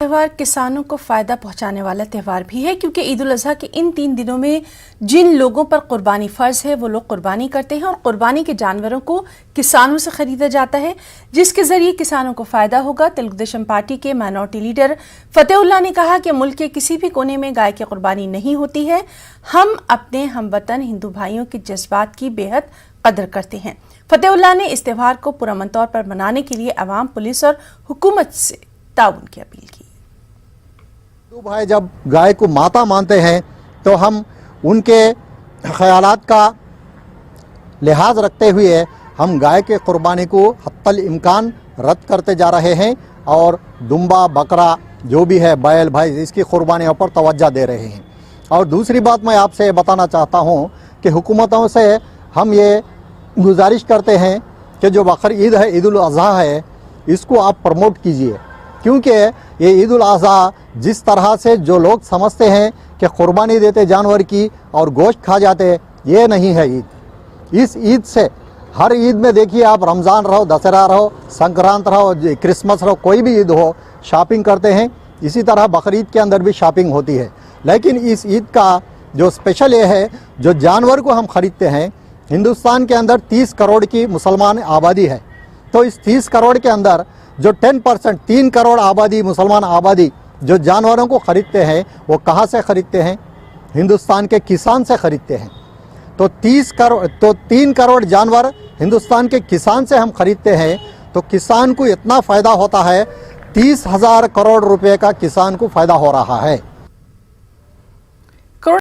त्यौहार किसानों को फ़ायदा पहुंचाने वाला त्यौहार भी है, क्योंकि ईद उल अज़हा के इन 3 दिनों में जिन लोगों पर कुर्बानी फ़र्ज़ है वो लोग कुर्बानी करते हैं और कुर्बानी के जानवरों को किसानों से ख़रीदा जाता है, जिसके ज़रिए किसानों को फ़ायदा होगा। तेलुगु देशम पार्टी के माइनॉरिटी लीडर फ़तेहुल्लाह ने कहा कि मुल्क के किसी भी कोने में गाय की कुर्बानी नहीं होती है। हम अपने हमवतन हिंदू भाइयों के जज्बात की बेहद कदर करते हैं। फ़तेहुल्लाह ने इस त्यौहार को पुरअमन तौर पर मनाने के लिए अवाम, पुलिस और हुकूमत से ताउन की अपील की। हिंदू भाई जब गाय को माता मानते हैं तो हम उनके ख्यालात का लिहाज रखते हुए हम गाय के कुर्बानी को हत्तल इम्कान रद्द करते जा रहे हैं और दुम्बा, बकरा जो भी है, बैल, भाई, इसकी कुर्बानियों पर तवज्जो दे रहे हैं। और दूसरी बात मैं आपसे बताना चाहता हूं कि हुकूमतों से हम ये गुजारिश करते हैं कि जो बकर ईद है, ईद उल अज़हा है, इसको आप प्रमोट कीजिए, क्योंकि ये ईद उल अज़हा जिस तरह से जो लोग समझते हैं कि कुर्बानी देते जानवर की और गोश्त खा जाते, ये नहीं है ईद। इस ईद से हर ईद में देखिए आप, रमज़ान रहो, दशहरा रहो, संक्रांत रहो, क्रिसमस रहो, कोई भी ईद हो, शॉपिंग करते हैं। इसी तरह बकरीद के अंदर भी शॉपिंग होती है। लेकिन इस ईद का जो स्पेशल ये है, जो जानवर को हम ख़रीदते हैं, हिंदुस्तान के अंदर 30 करोड़ की मुसलमान आबादी है, तो इस 30 करोड़ के अंदर जो 10%, 3 करोड़ आबादी, मुसलमान आबादी जो जानवरों को ख़रीदते हैं, वो कहाँ से ख़रीदते हैं? हिंदुस्तान के किसान से ख़रीदते हैं। तो 3 करोड़ जानवर हिंदुस्तान के किसान से हम ख़रीदते हैं, तो किसान को इतना फ़ायदा होता है, 30,000 करोड़ रुपए का किसान को फ़ायदा हो रहा है।